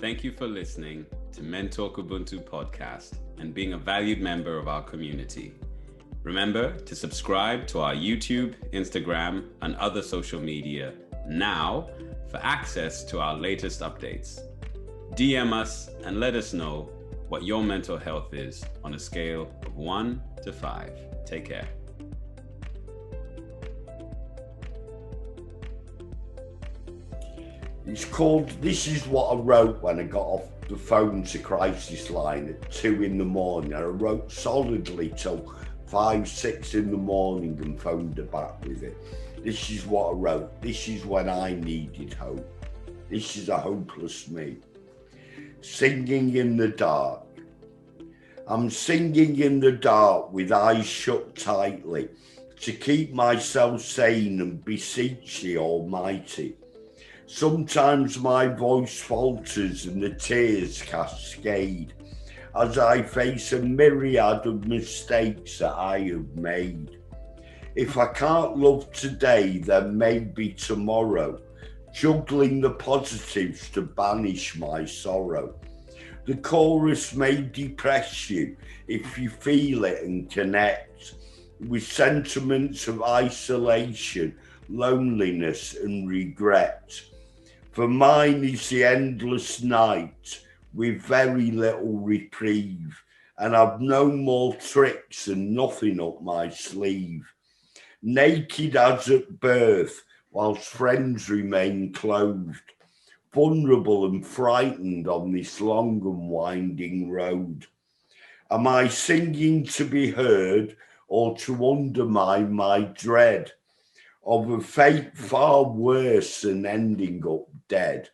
Thank you for listening to Mentalk Ubuntu podcast and being a valued member of our community. Remember to subscribe to our YouTube, Instagram, and other social media now for access to our latest updates. DM us and let us know what your mental health is on a scale of 1 to 5. Take care. It's called This Is What I Wrote when I got off the phone to crisis line at 2 in the morning. I wrote solidly till 5, 6 in the morning and phoned her back with it. This is what I wrote. This is when I needed hope. This is a hopeless me. Singing in the dark. I'm singing in the dark with eyes shut tightly to keep myself sane and beseech the Almighty. Sometimes my voice falters and the tears cascade as I face a myriad of mistakes that I have made. If I can't love today, then maybe tomorrow, juggling the positives to banish my sorrow. The chorus may depress you if you feel it and connect with sentiments of isolation, loneliness and regret. For mine is the endless night with very little reprieve, and I've no more tricks and nothing up my sleeve. Naked as at birth, whilst friends remain clothed, vulnerable and frightened on this long and winding road. Am I singing to be heard or to undermine my dread of a fate far worse than ending up dead?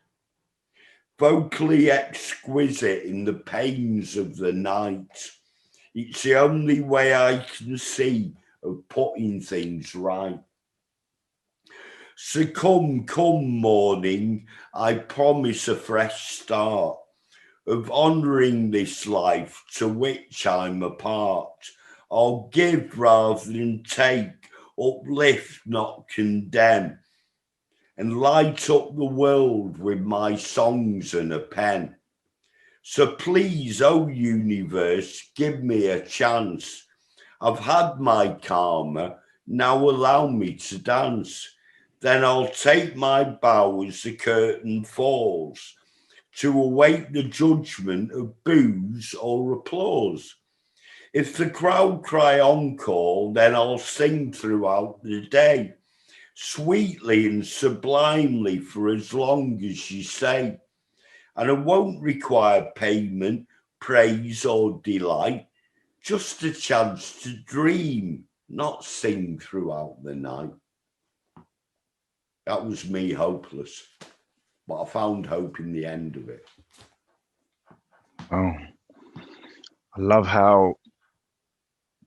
Vocally exquisite in the pains of the night, it's the only way I can see of putting things right. So come morning, I promise a fresh start of honouring this life to which I'm a part. I'll give rather than take, uplift, not condemn, and light up the world with my songs and a pen. So please, oh universe, give me a chance. I've had my karma, now allow me to dance. Then I'll take my bow as the curtain falls to await the judgment of boos or applause. If the crowd cry encore, then I'll sing throughout the day, sweetly and sublimely for as long as you say. And I won't require payment, praise or delight, just a chance to dream, not sing throughout the night. That was me hopeless, but I found hope in the end of it. Oh, I love how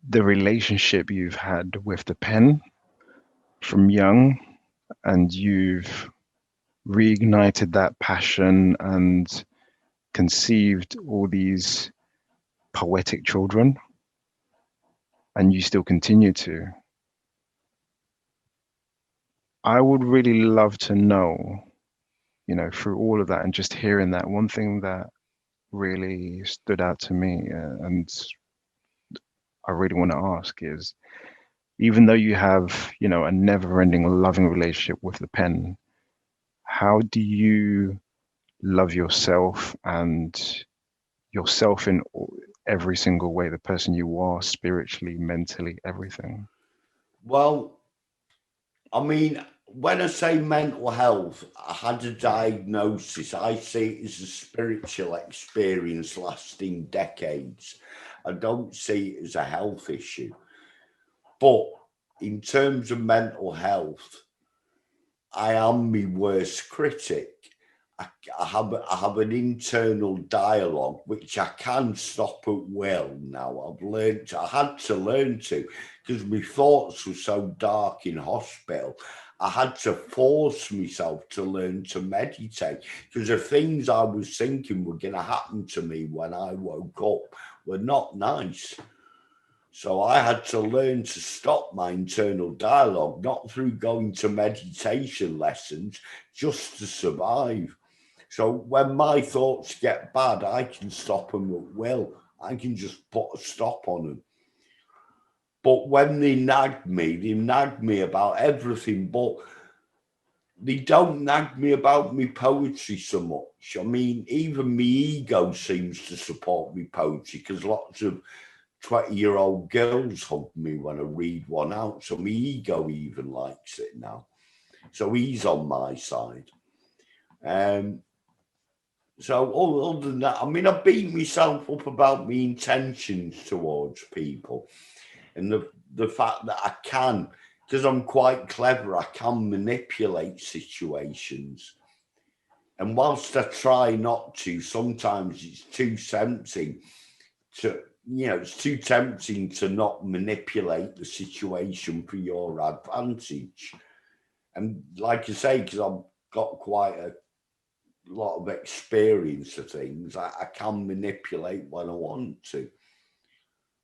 the relationship you've had with the pen from young, and you've reignited that passion and conceived all these poetic children, and you still continue to. I would really love to know, through all of that and just hearing that, one thing that really stood out to me, and I really want to ask is, even though you have, a never-ending loving relationship with the pen, how do you love yourself and yourself in every single way, the person you are, spiritually, mentally, everything? Well, I mean, when I say mental health, I had a diagnosis. I see it as a spiritual experience lasting decades. I don't see it as a health issue. But in terms of mental health, I am my worst critic. I have an internal dialogue which I can stop at will now. I had to learn to, because my thoughts were so dark in hospital. I had to force myself to learn to meditate, because the things I was thinking were going to happen to me when I woke up were not nice. So I had to learn to stop my internal dialogue, not through going to meditation lessons, just to survive. So when my thoughts get bad, I can stop them at will. I can just put a stop on them. But when they nag me about everything, but they don't nag me about me poetry so much. I mean, even my ego seems to support me poetry because lots of 20-year-old girls hug me when I read one out. So my ego even likes it now. So he's on my side. So other than that, I mean, I beat myself up about my intentions towards people and the fact that I can, because I'm quite clever, I can manipulate situations. And whilst I try not to, sometimes it's too tempting to, it's too tempting to not manipulate the situation for your advantage. And like I say, because I've got quite a lot of experience of things, I can manipulate when I want to.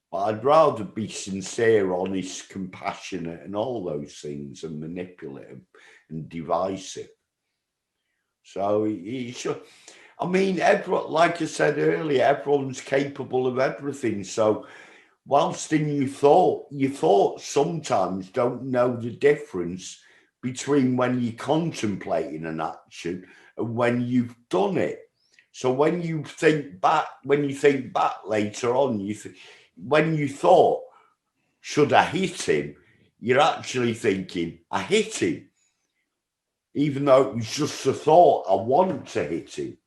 But I'd rather be sincere, honest, compassionate, and all those things than manipulative and divisive. So I mean, everyone, like I said earlier, everyone's capable of everything. So whilst in your thoughts sometimes don't know the difference between when you're contemplating an action and when you've done it. So when you think back later on, when you thought, should I hit him? You're actually thinking, I hit him. Even though it was just a thought, I want to hit him.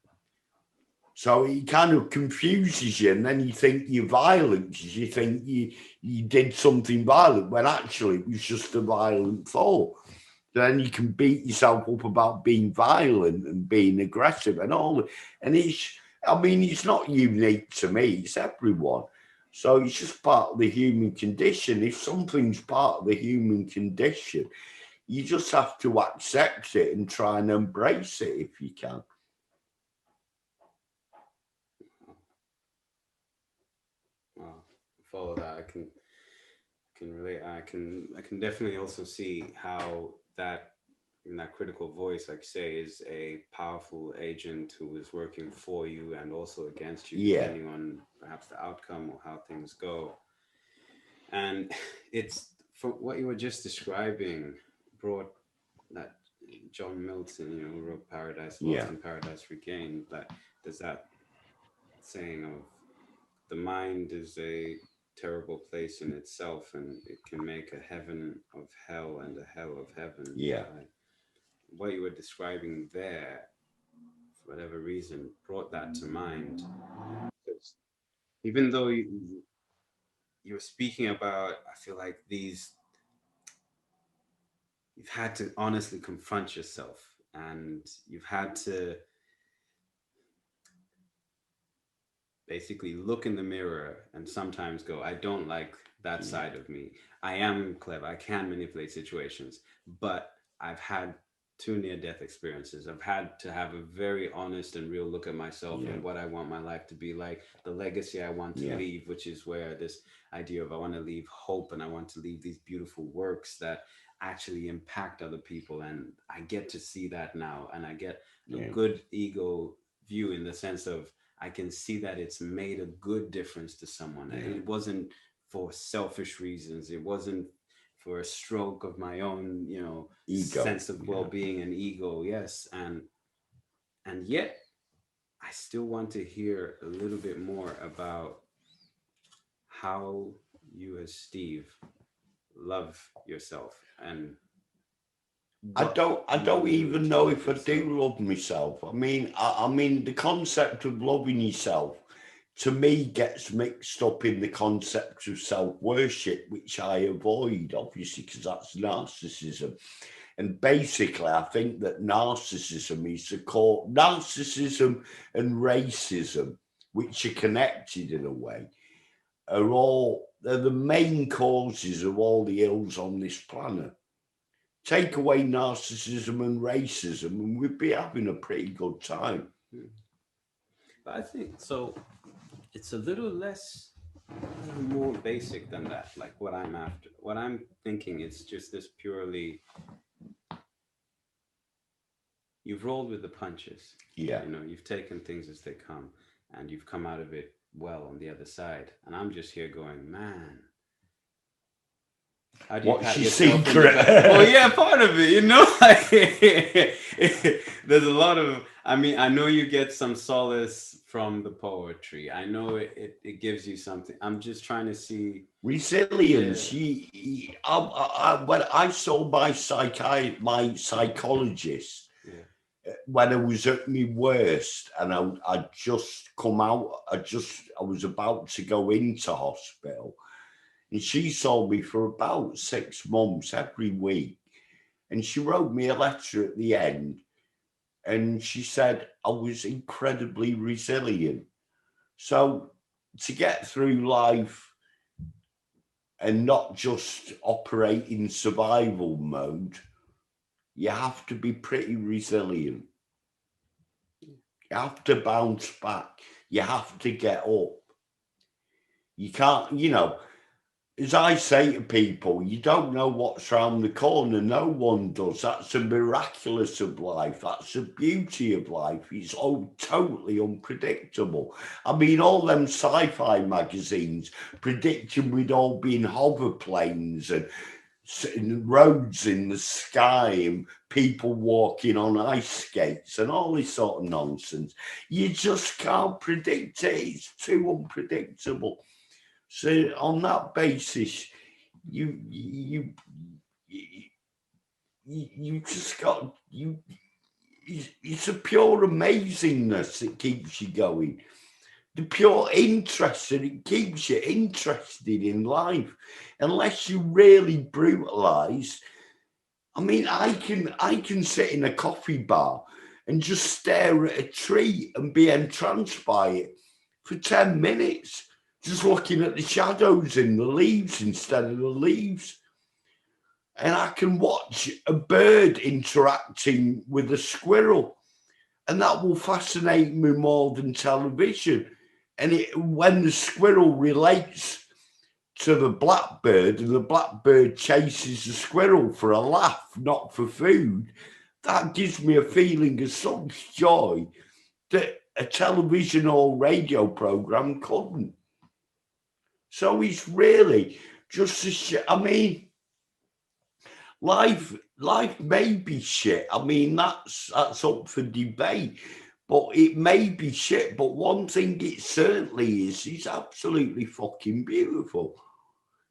So it kind of confuses you, and then you think you're violent because you think you did something violent when actually it was just a violent thought. Then you can beat yourself up about being violent and being aggressive and all. And it's not unique to me, it's everyone. So it's just part of the human condition. If something's part of the human condition, you just have to accept it and try and embrace it if you can. Well, follow that. I can relate. I can definitely also see how that critical voice, like say, is a powerful agent who is working for you and also against you, Yeah. depending on perhaps the outcome or how things go. And it's from what you were just describing brought that John Milton, who wrote Paradise Lost and Paradise Regained, that there's that saying of the mind is a terrible place in itself, and it can make a heaven of hell and a hell of heaven. Yeah. What you were describing there, for whatever reason, brought that to mind. Because even though you were speaking about, I feel like you've had to honestly confront yourself, and you've had to basically look in the mirror and sometimes go, I don't like that side of me. I am clever. I can manipulate situations, but I've had two near-death experiences. I've had to have a very honest and real look at myself and what I want my life to be like, the legacy I want to leave, which is where this idea of I want to leave hope and I want to leave these beautiful works that actually impact other people. And I get to see that now, and I get a good ego view in the sense of I can see that it's made a good difference to someone. It wasn't for selfish reasons. It wasn't for a stroke of my own, Ego. sense of well-being and ego. Yes. And yet I still want to hear a little bit more about how you as Steve love yourself. And I don't even know if I do love myself. I mean, the concept of loving yourself to me gets mixed up in the concept of self-worship, which I avoid, obviously, because that's narcissism. And basically, I think that narcissism is the core. Narcissism and racism, which are connected in a way, they're the main causes of all the ills on this planet. Take away narcissism and racism, and we'd be having a pretty good time. But I think so. It's a little more basic than that. Like what I'm after, what I'm thinking, it's just this purely you've rolled with the punches. Yeah. You know, you've taken things as they come, and you've come out of it well on the other side. And I'm just here going, man. How do you What's pat your yourself on the secret? back? Well, yeah, part of it, you know. Like, there's a lot of. I mean, I know you get some solace from the poetry. I know it gives you something. I'm just trying to see. Yeah, Resilience. When I saw my psychologist yeah, when I was at my worst, and I'd just come out. I was about to go into hospital, and she saw me for about 6 months every week, and she wrote me a letter at the end, and she said I was incredibly resilient. So to get through life and not just operate in survival mode, you have to be pretty resilient. You have to bounce back. You have to get up. You can't, as I say to people, you don't know what's round the corner. No one does. That's the miraculous of life. That's the beauty of life. It's all totally unpredictable. I mean, all them sci-fi magazines predicting we'd all be in hover planes and roads in the sky and people walking on ice skates and all this sort of nonsense. You just can't predict it. It's too unpredictable. So on that basis, you just got you. It's a pure amazingness that keeps you going. The pure interest that it keeps you interested in life. Unless you really brutalise. I mean, I can sit in a coffee bar and just stare at a tree and be entranced by it for 10 minutes, just looking at the shadows in the leaves instead of the leaves. And I can watch a bird interacting with a squirrel, and that will fascinate me more than television. And when the squirrel relates to the blackbird and the blackbird chases the squirrel for a laugh, not for food, that gives me a feeling of such joy that a television or radio program couldn't. So it's really just a shit. I mean, life may be shit. I mean, that's up for debate. But it may be shit. But one thing it certainly is, it's absolutely fucking beautiful.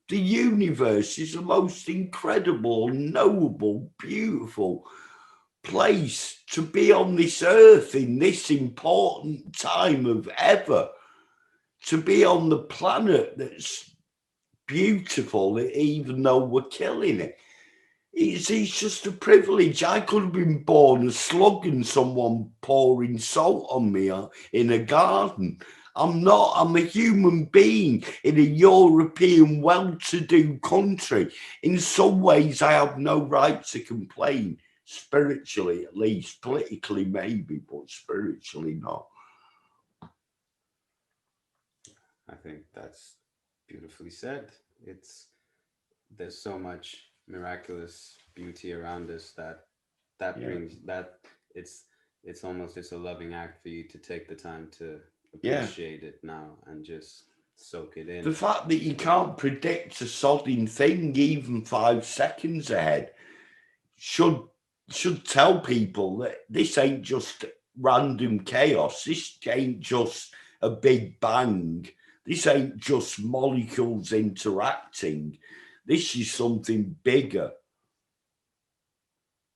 The universe is the most incredible, knowable, beautiful place to be on this earth in this important time of ever. To be on the planet that's beautiful, even though we're killing it. It's just a privilege. I could have been born a slug and someone pouring salt on me in a garden. I'm not. I'm a human being in a European well-to-do country. In some ways, I have no right to complain. Spiritually, at least. Politically, maybe, but spiritually, not. I think that's beautifully said. It's there's so much miraculous beauty around us that Yeah. brings that it's almost it's a loving act for you to take the time to Yeah. appreciate it now and just soak it The in. fact that you can't predict a sodding thing even 5 seconds ahead should tell people that this ain't just random chaos. This ain't just a big bang. This ain't just molecules interacting. This is something bigger.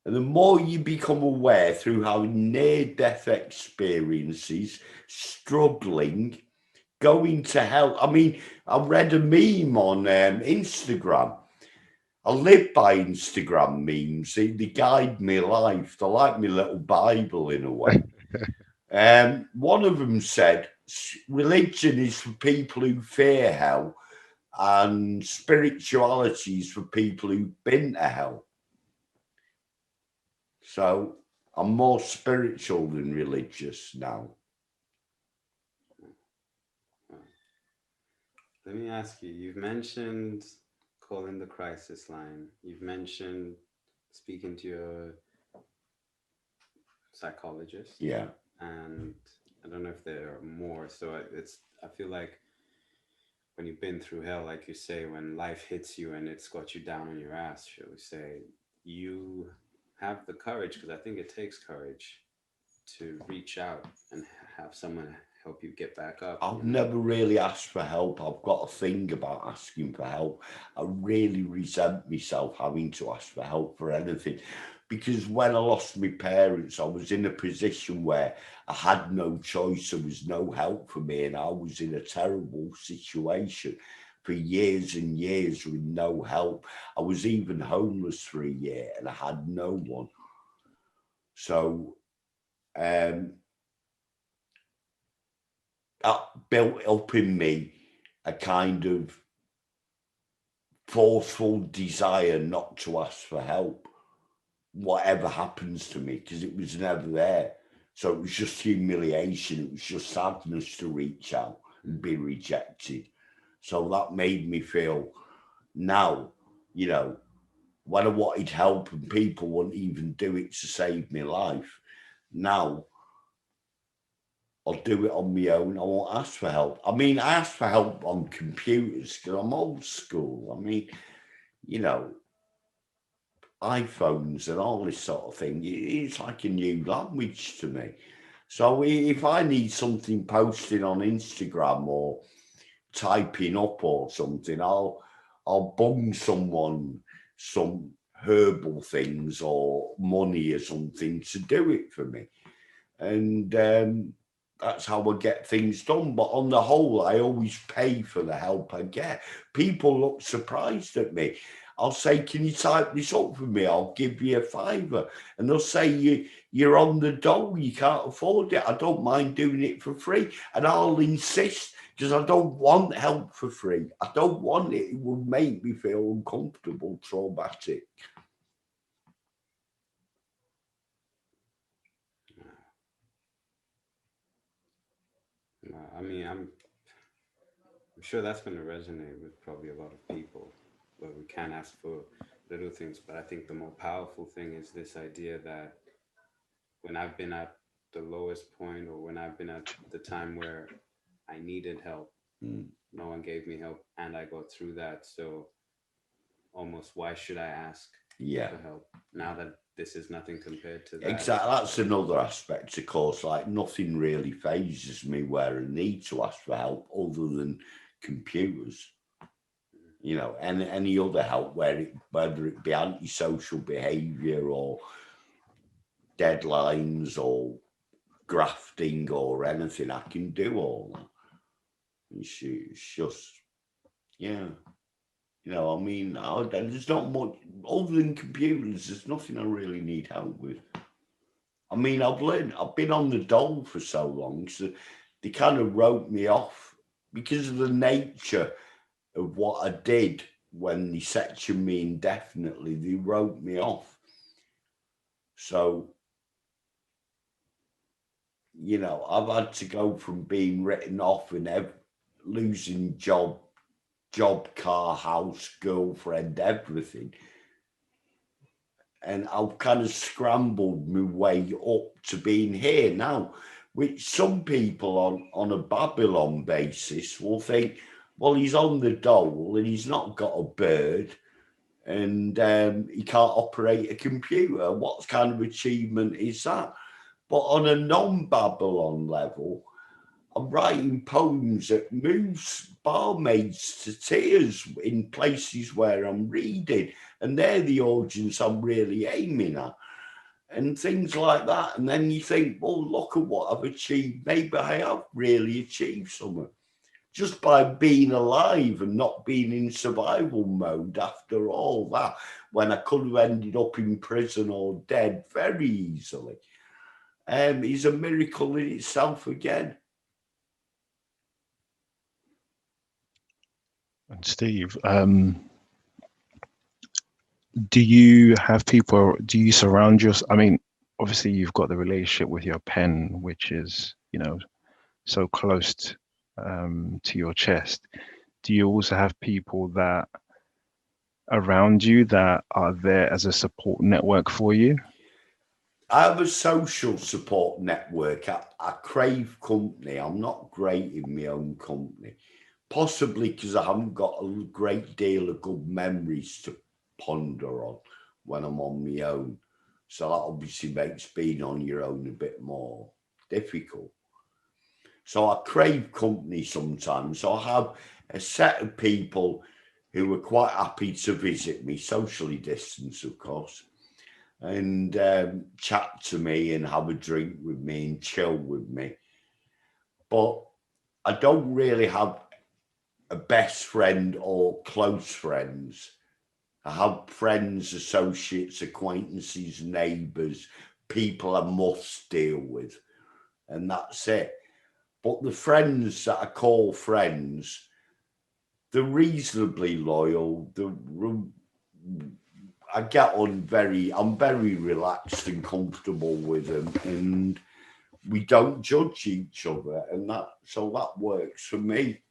And the more you become aware through having near-death experiences, struggling, going to hell. I mean, I read a meme on Instagram. I live by Instagram memes. They guide me life. They're like my little Bible in a way. One of them said, religion is for people who fear hell and spirituality is for people who've been to hell. So I'm more spiritual than religious now. Let me ask you, you've mentioned calling the crisis line. You've mentioned speaking to your psychologists. Yeah. And I don't know if there are more. So I feel like when you've been through hell, like you say, when life hits you and it's got you down on your ass, shall we say, you have the courage, because I think it takes courage to reach out and have someone help you get back up. I've never really asked for help. I've got a thing about asking for help. I really resent myself having to ask for help for anything, because when I lost my parents, I was in a position where I had no choice. There was no help for me, and I was in a terrible situation for years and years with no help. I was even homeless for a year, and I had no one. So that built up in me a kind of forceful desire not to ask for help, whatever happens to me, because it was never there. So it was just humiliation. It was just sadness to reach out and be rejected. So that made me feel now, you know, when I wanted help and people wouldn't even do it to save my life, now I'll do it on my own. I won't ask for help. I mean, I ask for help on computers because I'm old school. I mean, you know, iPhones and all this sort of thing, it's like a new language to me. So if I need something posted on Instagram or typing up or something, I'll bung someone some herbal things or money or something to do it for me. And that's how I get things done. But on the whole, I always pay for the help I get. People look surprised at me. I'll say, can you type this up for me? I'll give you £5. And they'll say, you're on the dole, you can't afford it. I don't mind doing it for free. And I'll insist, because I don't want help for free. I don't want it. It will make me feel uncomfortable, traumatic. I mean, I'm sure that's going to resonate with probably a lot of people, where we can ask for little things. But I think the more powerful thing is this idea that when I've been at the lowest point, or when I've been at the time where I needed help, no one gave me help, and I got through that. So almost, why should I ask for help now that this is nothing compared to that? Exactly. That's another aspect, of course. Like, nothing really phases me where I need to ask for help other than computers. You know, and any other help, whether it be antisocial behaviour or deadlines or grafting or anything, I can do all that. It's just, yeah. You know, I mean, there's not much other than computers. There's nothing I really need help with. I mean, I've been on the dole for so long, so they kind of wrote me off because of the nature of what I did. When they sectioned me indefinitely, they wrote me off. So, you know, I've had to go from being written off and losing job, car, house, girlfriend, everything. And I've kind of scrambled my way up to being here now, which some people on a Babylon basis will think, well, he's on the dole and he's not got a bird and he can't operate a computer. What kind of achievement is that? But on a non-Babylon level, I'm writing poems that moves barmaids to tears in places where I'm reading, and they're the audience I'm really aiming at, and things like that. And then you think, well, look at what I've achieved. Maybe I have really achieved something just by being alive and not being in survival mode after all that, when I could have ended up in prison or dead very easily. Is a miracle in itself again. And Steve, do you have people, do you surround yourself? I mean, obviously you've got the relationship with your pen, which is, you know, so close to your chest. Do you also have people that around you that are there as a support network for you? I have a social support network. I crave company. I'm not great in my own company, possibly because I haven't got a great deal of good memories to ponder on when I'm on my own. So that obviously makes being on your own a bit more difficult. So I crave company sometimes. So I have a set of people who are quite happy to visit me, socially distanced, of course, and chat to me and have a drink with me and chill with me. But I don't really have a best friend or close friends. I have friends, associates, acquaintances, neighbours, people I must deal with, and that's it. But the friends that I call friends, they're reasonably loyal. I get on I'm very relaxed and comfortable with them, and we don't judge each other, and that works for me.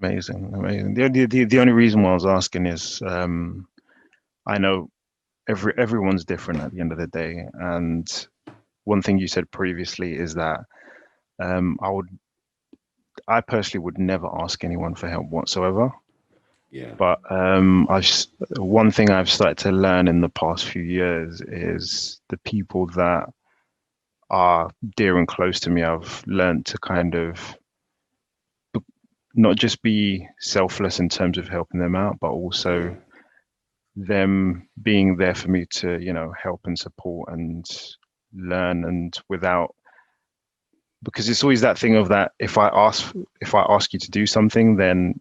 Amazing, amazing. The only reason why I was asking is I know everyone's different at the end of the day, and one thing you said previously is that um, I would I personally would never ask anyone for help whatsoever. Yeah, But one thing I've started to learn in the past few years is the people that are dear and close to me, I've learned to kind of not just be selfless in terms of helping them out, but yeah, also them being there for me to, help and support and learn and without because it's always that thing of that if I ask you to do something, then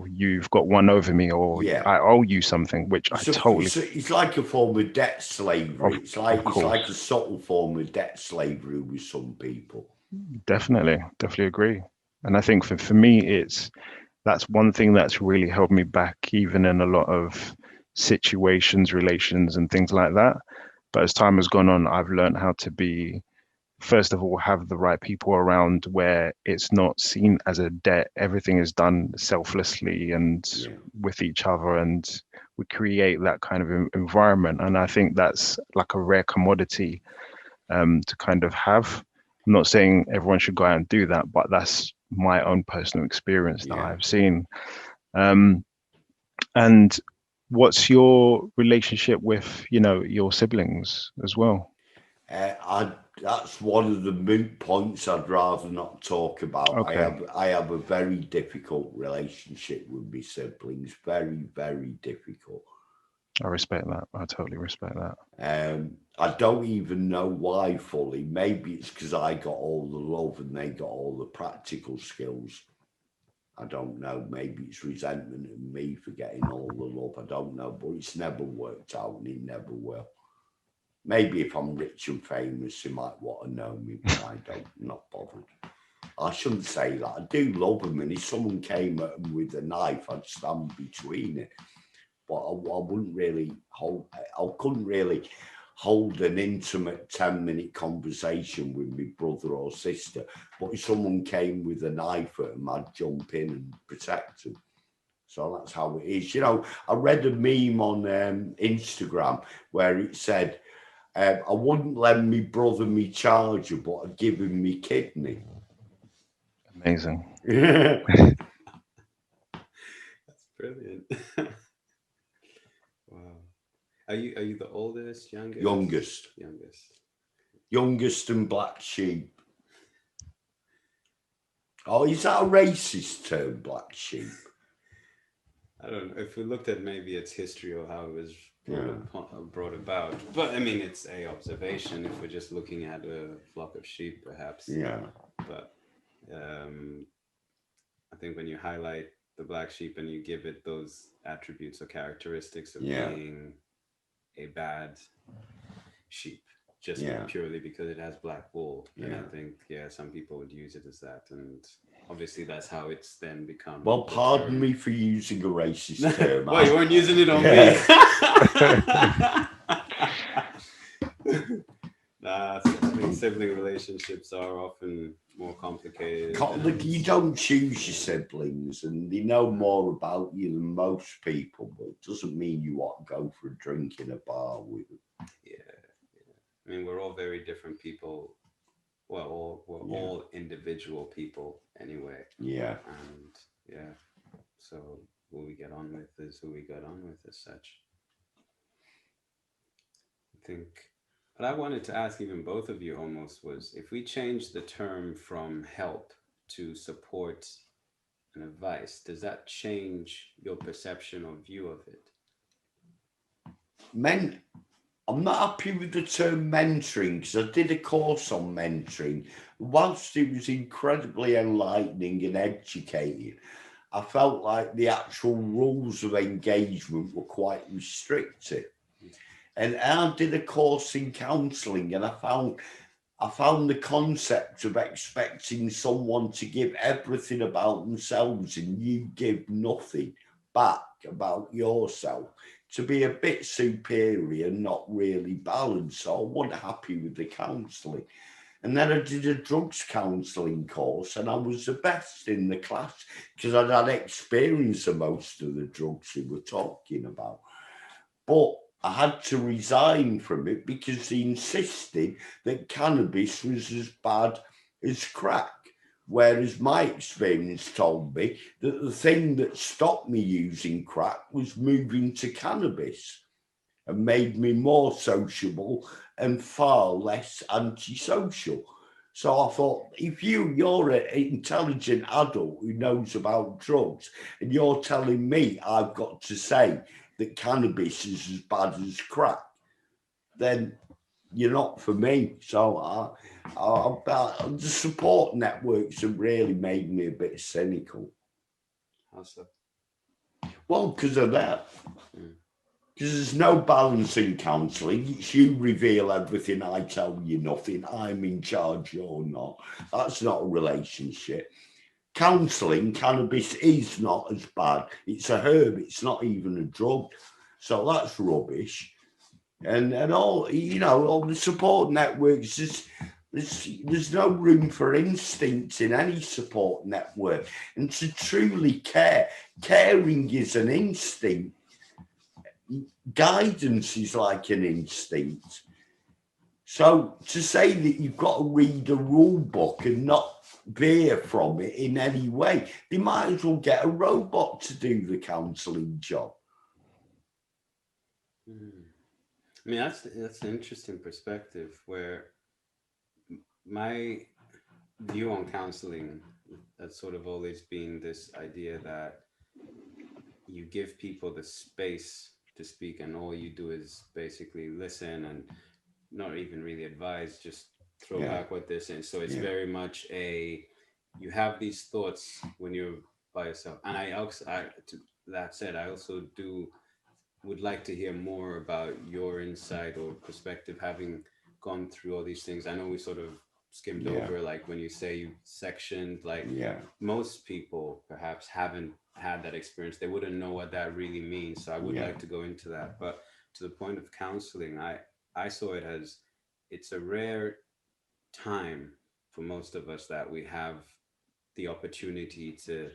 you've got one over me or yeah. I owe you something, which I totally It's like a form of debt of slavery. of It's like a course. subtle form of debt slavery with some people. Definitely agree. And I think for me that's one thing that's really held me back even in a lot of situations, relations and things like that. But as time has gone on, I've learned how to be first of all have the right people around where it's not seen as a debt. Everything is done selflessly and Yeah, with each other, and we create that kind of environment. And I think that's like a rare commodity to kind of have. I'm not saying everyone should go out and do that, but that's my own personal experience that yeah. I've seen. Um, and what's your relationship with, your siblings as well? That's one of the moot points I'd rather not talk about. Okay, I have a very difficult relationship with my siblings. Very, very difficult. I respect that. I totally respect that. I don't even know why fully. Maybe it's because I got all the love and they got all the practical skills. I don't know. Maybe it's resentment of me for getting all the love. I don't know, but it's never worked out and it never will. Maybe if I'm rich and famous, they might want to know me, but I don't. I'm not bothered. I shouldn't say that. I do love them, and if someone came at them with a knife, I'd stand between it. But I wouldn't really hold. I couldn't really hold an intimate 10-minute conversation with my brother or sister. But if someone came with a knife at them, I'd jump in and protect them. So that's how it is. I read a meme on Instagram where it said, I wouldn't lend me brother me charger, but I'd give him me kidney. Amazing. That's brilliant. Wow. Are you the oldest, youngest? Youngest. Youngest. Youngest and black sheep. Oh, is that a racist term, black sheep? I don't know if we looked at maybe its history or how it was Yeah. brought about, but I mean it's a observation if we're just looking at a flock of sheep, perhaps. Yeah. But I think when you highlight the black sheep and you give it those attributes or characteristics of Yeah. being a bad sheep, just Yeah. purely because it has black wool, and I Yeah. think some people would use it as that, and obviously that's how it's then become. Well, the pardon term. me for using a racist term. Well, you weren't using it on me. Nah, I think sibling relationships are often more complicated. You don't choose your siblings, and they know more about you than most people, but it doesn't mean you want to go for a drink in a bar with them. Yeah, I mean, we're all very different people. Well, we're all individual people anyway. Yeah. And yeah, so who we get on with is who we get on with as such. I think, but I wanted to ask even both of you almost was if we change the term from help to support and advice, does that change your perception or view of it? I'm not happy with the term mentoring because I did a course on mentoring. Whilst it was incredibly enlightening and educating, I felt like the actual rules of engagement were quite restricted. And I did a course in counselling, and I found the concept of expecting someone to give everything about themselves and you give nothing back about yourself to be a bit superior, not really balanced. So I wasn't happy with the counselling. And then I did a drugs counselling course, and I was the best in the class because I'd had experience of most of the drugs we were talking about. But I had to resign from it because he insisted that cannabis was as bad as crack. Whereas my experience told me that the thing that stopped me using crack was moving to cannabis and made me more sociable and far less antisocial. So I thought, if you're an intelligent adult who knows about drugs, and you're telling me I've got to say that cannabis is as bad as crack, then you're not for me. So the support networks have really made me a bit cynical. How so? Well, because of that. Because there's no balance in counselling. It's you reveal everything, I tell you nothing. I'm in charge, you're not. That's not a relationship. Counselling, cannabis is not as bad. It's a herb, it's not even a drug. So that's rubbish. And all, all the support networks, there's no room for instinct in any support network. And to truly care, caring is an instinct. Guidance is like an instinct. So to say that you've got to read a rule book and not veer from it in any way, they might as well get a robot to do the counselling job. I mean, that's an interesting perspective where my view on counseling has sort of always been this idea that you give people the space to speak and all you do is basically listen and not even really advise, just throw back what they're saying. So it's very much you have these thoughts when you're by yourself. And that said, I also would like to hear more about your insight or perspective, having gone through all these things. I know we sort of skimmed over, like when you say you sectioned, like most people perhaps haven't had that experience. They wouldn't know what that really means. So I would like to go into that. But to the point of counseling, I saw it as it's a rare time for most of us that we have the opportunity to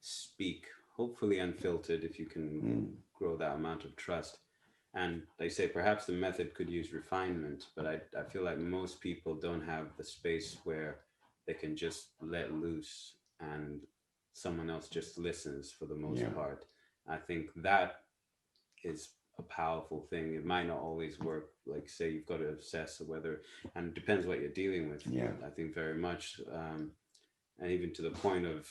speak, hopefully unfiltered, if you can grow that amount of trust. And they say perhaps the method could use refinement, but I feel like most people don't have the space where they can just let loose and someone else just listens for the most part. I think that is a powerful thing. It might not always work. Like say you've got to assess whether, and it depends what you're dealing with. I think very much, and even to the point of,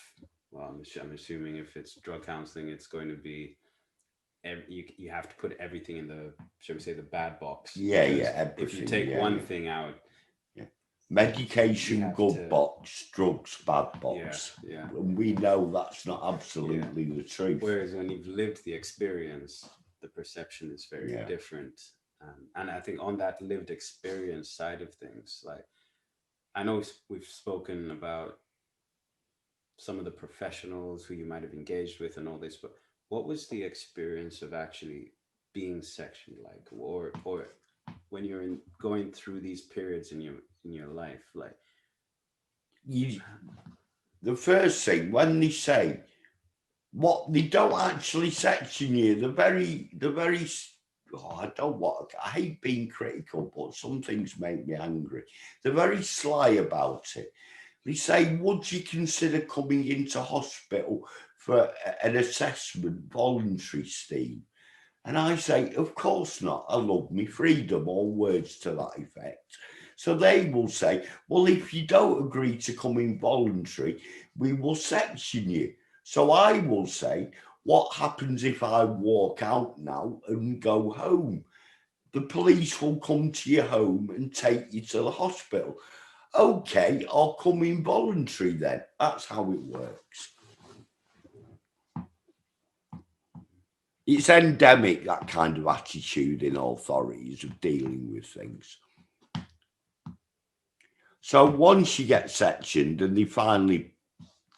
well, I'm assuming if it's drug counseling, it's going to be you have to put everything in the, shall we say, the bad box. Everything. If you take one thing out, medication good box, drugs bad box. And we know that's not absolutely the truth. Whereas when you've lived the experience, the perception is very different. And I think on that lived experience side of things, like I know we've spoken about some of the professionals who you might have engaged with and all this, but what was the experience of actually being sectioned like, or when you're going through these periods in your life, like the first thing when they say what they don't actually section you, the very I don't want. I hate being critical, but some things make me angry. They're very sly about it. They say, "Would you consider coming into hospital for an assessment, voluntary, Steve?" And I say, "Of course not. I love me freedom," or words to that effect. So they will say, "Well, if you don't agree to come in voluntary, we will section you." So I will say, "What happens if I walk out now and go home?" The police will come to your home and take you to the hospital. Okay, I'll come in voluntary then. That's how it works. It's endemic, that kind of attitude in authorities of dealing with things. So once you get sectioned and they finally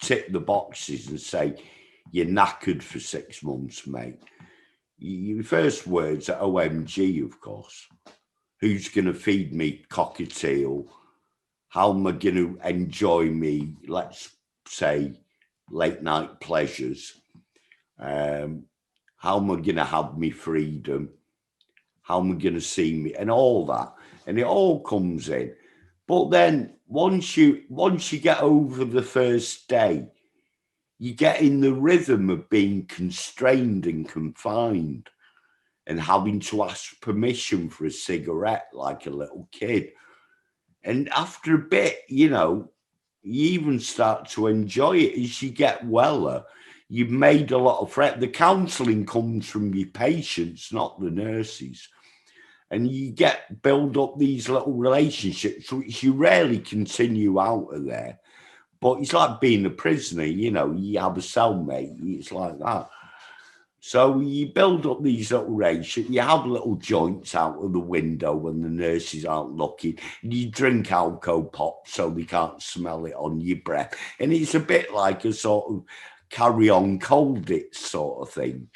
tick the boxes and say, "You're knackered for 6 months, mate," your first words are OMG, of course. Who's going to feed me cockatiel? How am I going to enjoy me, let's say, late night pleasures? How am I going to have me freedom? How am I going to see me? And all that. And it all comes in. But then once you get over the first day, you get in the rhythm of being constrained and confined and having to ask permission for a cigarette like a little kid. And after a bit, you even start to enjoy it as you get weller. You've made a lot of friends. The counselling comes from your patients, not the nurses. And you build up these little relationships, which you rarely continue out of there. But it's like being a prisoner, you have a cellmate. It's like that. So you build up these little relationships. You have little joints out of the window when the nurses aren't looking. You drink alcohol pop so they can't smell it on your breath. And it's a bit like a sort of carry on cold it sort of thing.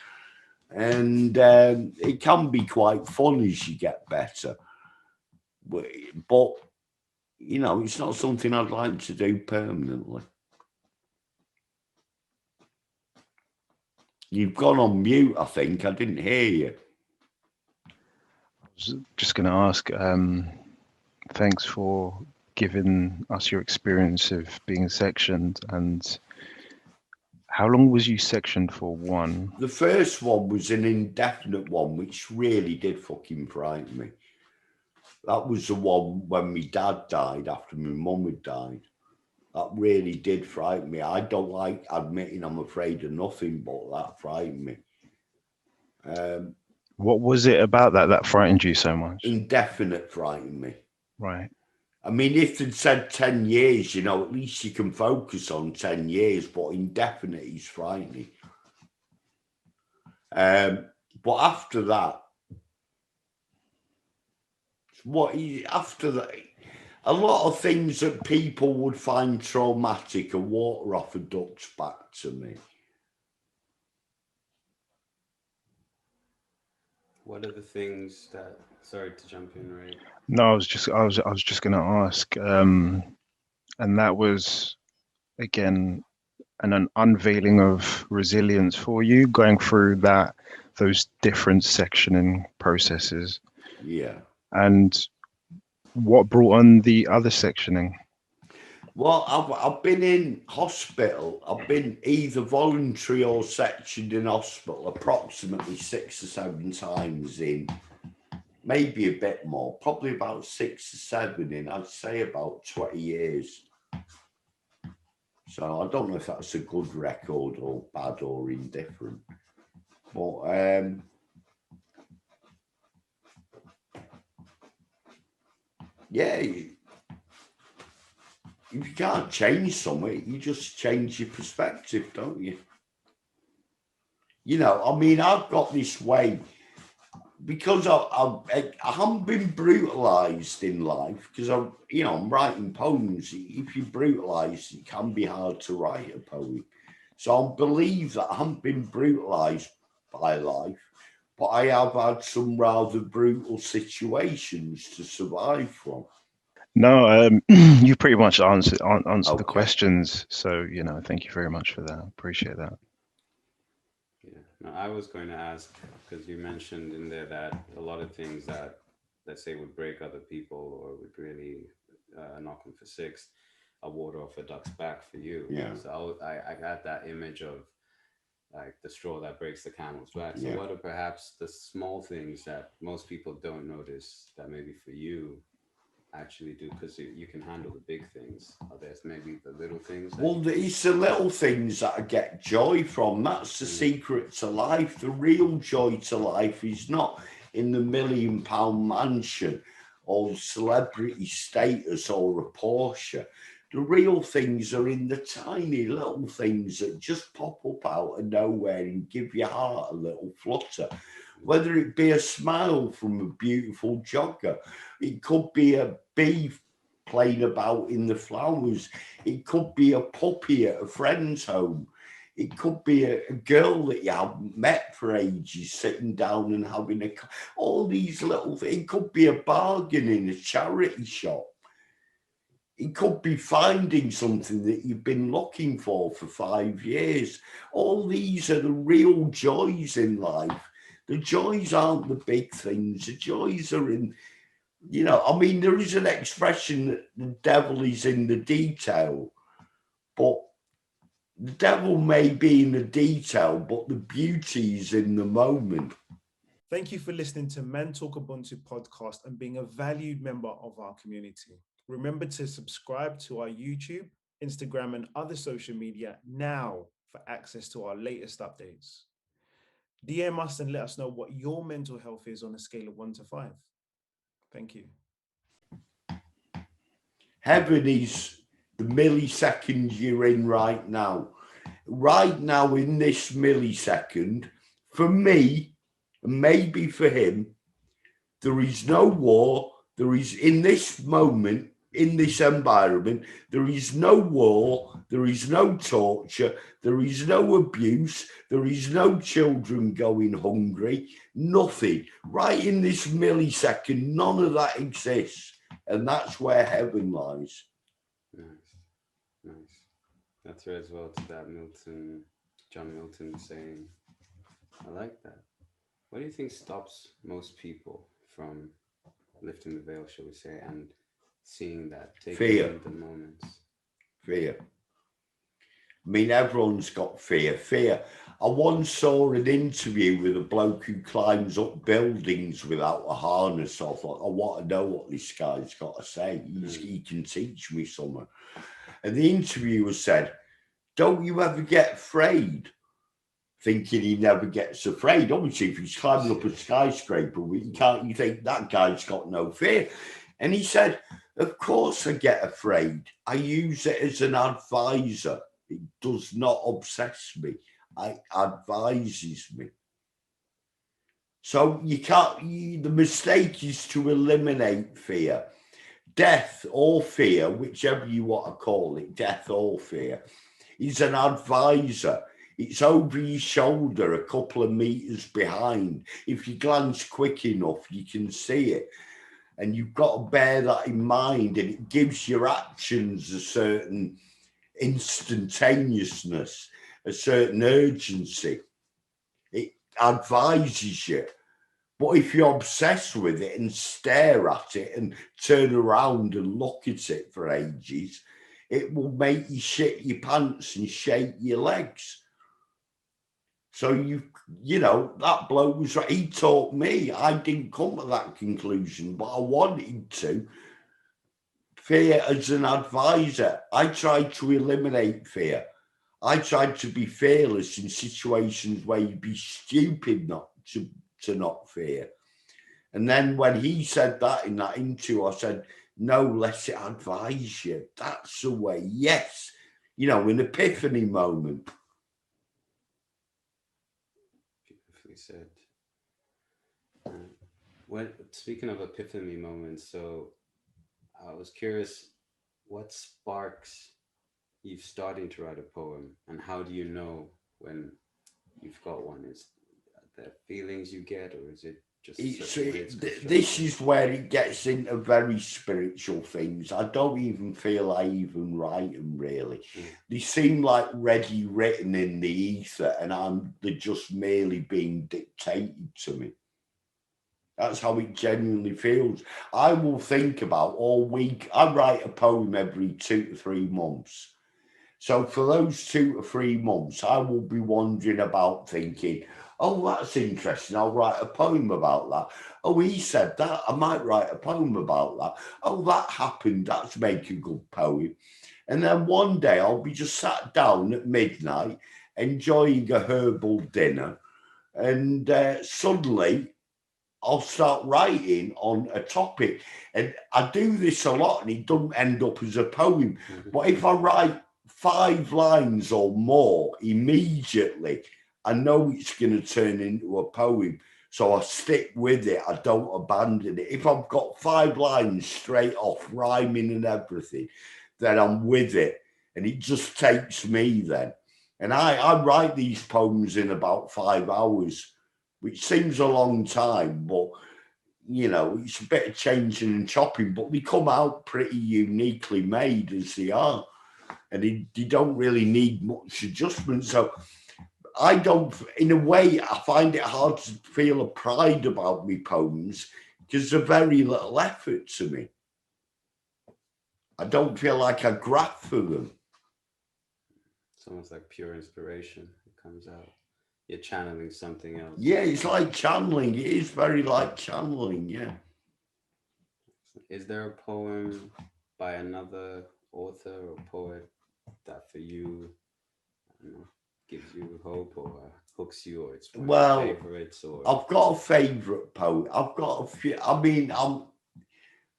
And it can be quite fun as you get better. But it's not something I'd like to do permanently. You've gone on mute, I think. I didn't hear you. I was just going to ask, thanks for giving us your experience of being sectioned. And how long was you sectioned for, one? The first one was an indefinite one, which really did fucking frighten me. That was the one when my dad died after my mum had died. That really did frighten me. I don't like admitting I'm afraid of nothing, but that frightened me. What was it about that frightened you so much? Indefinite frightened me. Right. I mean, if they'd said 10 years, at least you can focus on 10 years, but indefinite is frightening. But after that, a lot of things that people would find traumatic are water off a duck's back to me. What are the things that? Sorry to jump in, Ray. No, I was just going to ask, and that was again an unveiling of resilience for you, going through those different sectioning processes. Yeah. And what brought on the other sectioning? Well, I've been in hospital. I've been either voluntary or sectioned in hospital approximately 6 or 7 times in, maybe a bit more, probably about 6 or 7 in, I'd say about 20 years. So I don't know if that's a good record or bad or indifferent. But yeah, if you can't change something, you just change your perspective, don't you? I mean, I've got this way because I haven't been brutalised in life because I'm writing poems. If you're brutalised, it can be hard to write a poem. So I believe that I haven't been brutalised by life, but I have had some rather brutal situations to survive from. No, you pretty much answered Okay. the questions. So, thank you very much for that. Appreciate that. Yeah. Now, I was going to ask, because you mentioned in there that a lot of things that, let's say, would break other people or would really knock them for six, are water off a duck's back for you. Yeah. So I got that image of like the straw that breaks the camel's back. So Yeah. what are perhaps the small things that most people don't notice that maybe for you actually do, because you can handle the big things? Are there maybe the little things that Well, it's the little things that I get joy from. That's the secret to life. The real joy to life is not in the £1 million mansion or celebrity status or a Porsche. The real things are in the tiny little things that just pop up out of nowhere and give your heart a little flutter. Whether it be a smile from a beautiful jogger, it could be a bee playing about in the flowers, it could be a puppy at a friend's home, it could be a girl that you haven't met for ages sitting down and having all these little things. It could be a bargain in a charity shop. It could be finding something that you've been looking for 5 years. All these are the real joys in life. The joys aren't the big things. The joys are in, I mean, there is an expression that the devil is in the detail, but the devil may be in the detail, but the beauty is in the moment. Thank you for listening to Mentalk Ubuntu podcast and being a valued member of our community. Remember to subscribe to our YouTube, Instagram, and other social media now for access to our latest updates. DM us and let us know what your mental health is on a scale of 1 to 5. Thank you. Heaven is the millisecond you're in right now. Right now, in this millisecond, for me, and maybe for him, there is no war. There is, in this moment, in this environment, there is no war, there is no torture, there is no abuse, there is no children going hungry, nothing. Right in this millisecond, none of that exists. And that's where heaven lies. Nice. That's right as well to that John Milton saying, I like that. What do you think stops most people from lifting the veil, shall we say, and seeing that, taking Fear. in the moments? Fear. I mean, everyone's got fear. Fear. I once saw an interview with a bloke who climbs up buildings without a harness. I thought, I want to know what this guy's got to say. He can teach me something. And the interviewer said, don't you ever get afraid? Thinking he never gets afraid. Obviously, if he's climbing up a skyscraper, you think that guy's got no fear. And he said, of course I get afraid. I use it as an advisor. It does not obsess me. It advises me. So you can't, the mistake is to eliminate fear. Death or fear, whichever you want to call it, death or fear, is an advisor. It's over your shoulder, a couple of meters behind. If you glance quick enough, you can see it. And you've got to bear that in mind, and it gives your actions a certain instantaneousness, a certain urgency. It advises you. But if you're obsessed with it and stare at it and turn around and look at it for ages, it will make you shit your pants and shake your legs. So that bloke was right. He taught me. I didn't come to that conclusion, but I wanted to. Fear as an advisor. I tried to eliminate fear. I tried to be fearless in situations where you'd be stupid not to not fear. And then when he said that in that interview, I said, no, let it advise you. That's the way. Yes. An epiphany moment. Beautifully said. Well, speaking of epiphany moments, so I was curious, what sparks you starting to write a poem, and how do you know when you've got one? Is the feelings you get, or is it This is where it gets into very spiritual things. I don't even feel I even write them really. They seem like ready written in the ether, and they're just merely being dictated to me. That's how it genuinely feels. I will think about all week. I write a poem every 2 to 3 months. So for those 2 to 3 months, I will be wandering about thinking, oh, that's interesting. I'll write a poem about that. Oh, he said that. I might write a poem about that. Oh, that happened. That's make a good poem. And then one day I'll be just sat down at midnight, enjoying a herbal dinner. And suddenly I'll start writing on a topic. And I do this a lot and it doesn't end up as a poem. But if I write 5 lines or more immediately, I know it's going to turn into a poem. So I stick with it. I don't abandon it. If I've got 5 lines straight off, rhyming and everything, then I'm with it. And it just takes me then. And I write these poems in about 5 hours, which seems a long time, but, you know, it's a bit of changing and chopping, but they come out pretty uniquely made as they are. And they don't really need much adjustment. So I don't, in a way, I find it hard to feel a pride about my poems because they're very little effort to me. I don't feel like I graft for them. It's almost like pure inspiration. It comes out. You're channeling something else. Yeah, it's like channeling. It is very like channeling, yeah. Is there a poem by another author or poet that for you, I don't know, gives you hope or hooks you, or it's one of your favorites? Or I've got a favourite poet. I've got a few. I mean,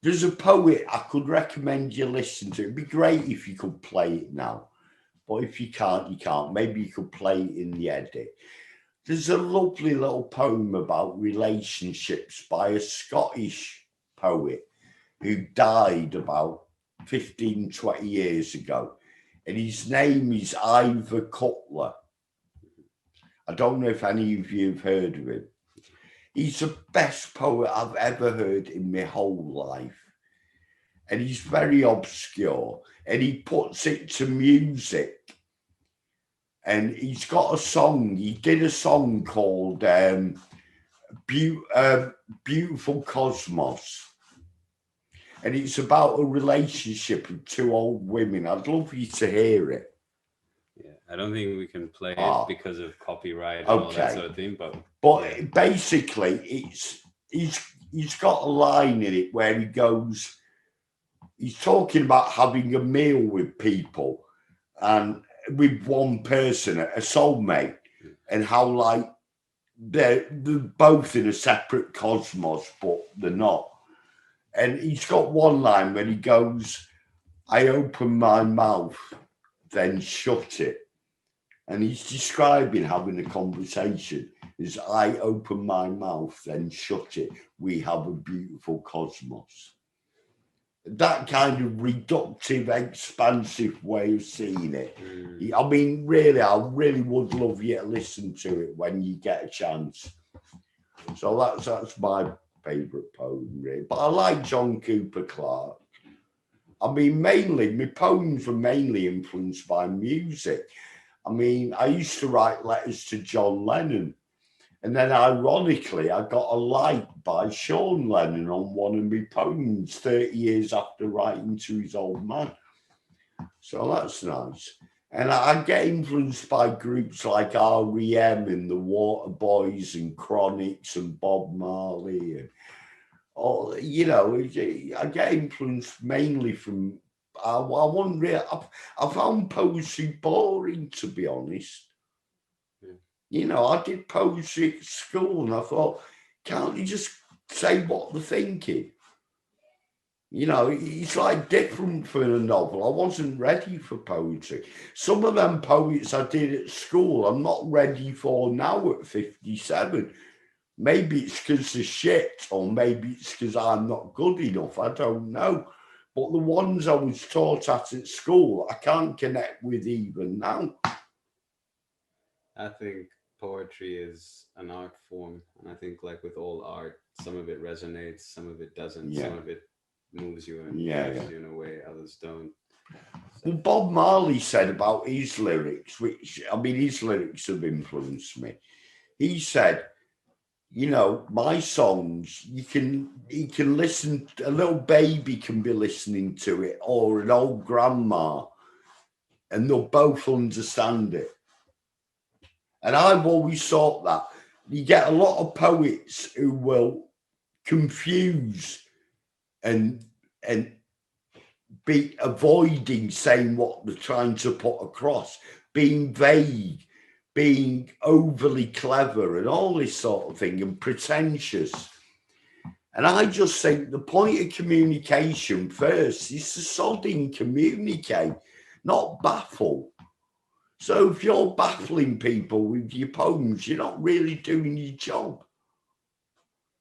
there's a poet I could recommend you listen to. It'd be great if you could play it now. But if you can't, you can't. Maybe you could play it in the edit. There's a lovely little poem about relationships by a Scottish poet who died about 15, 20 years ago. And his name is Ivor Cutler. I don't know if any of you have heard of him. He's the best poet I've ever heard in my whole life. And he's very obscure. And he puts it to music. And he's got a song. He did a song called Beautiful Cosmos. And it's about a relationship of 2 old women. I'd love you to hear it. Yeah, I don't think we can play it because of copyright and all that sort of thing. But yeah. Basically, he's got a line in it where he goes, he's talking about having a meal with people and with one person, a soulmate, and how like they're both in a separate cosmos, but they're not. And he's got one line when he goes, I open my mouth, then shut it. And he's describing having a conversation as I open my mouth, then shut it. We have a beautiful cosmos. That kind of reductive, expansive way of seeing it. I mean, really, I really would love you to listen to it when you get a chance. So that's my favourite poem, really. But I like John Cooper Clarke. I mean, mainly, my poems were mainly influenced by music. I mean, I used to write letters to John Lennon. And then, ironically, I got a like by Sean Lennon on one of my poems 30 years after writing to his old man. So that's nice. And I get influenced by groups like R.E.M. and the Waterboys and Chronics and Bob Marley. And, you know, I get influenced mainly from... I found poetry boring, to be honest. You know, I did poetry at school and I thought, can't you just say what they're thinking? You know, it's like different for a novel. I wasn't ready for poetry. Some of them poets I did at school, I'm not ready for now at 57. Maybe it's because they're shit, or maybe it's because I'm not good enough. I don't know. But the ones I was taught at school, I can't connect with even now. I think poetry is an art form, and I think like with all art, some of it resonates, some of it doesn't, some of it moves you and touches you in a way others don't. Well, Bob Marley said about his lyrics, which, I mean, his lyrics have influenced me. He said, you know, my songs, you can listen, a little baby can be listening to it, or an old grandma, and they'll both understand it. And I've always thought that you get a lot of poets who will confuse and be avoiding saying what they're trying to put across, being vague, being overly clever and all this sort of thing, and pretentious. And I just think the point of communication first is to sodding communicate, not baffle. So if you're baffling people with your poems, you're not really doing your job.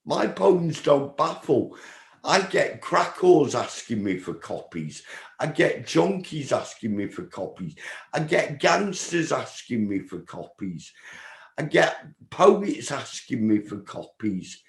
My poems don't baffle. I get crackers asking me for copies. I get junkies asking me for copies. I get gangsters asking me for copies. I get poets asking me for copies.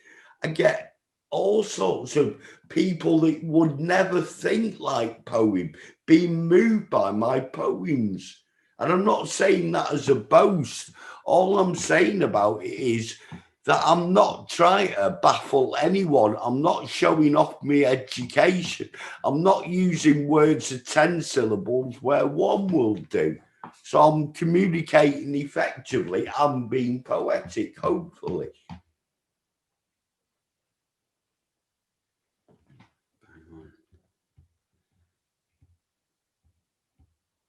I get all sorts of people that would never think like poem being moved by my poems. And I'm not saying that as a boast. All I'm saying about it is that I'm not trying to baffle anyone. I'm not showing off my education. I'm not using words of 10 syllables where one will do. So I'm communicating effectively. I'm being poetic, hopefully.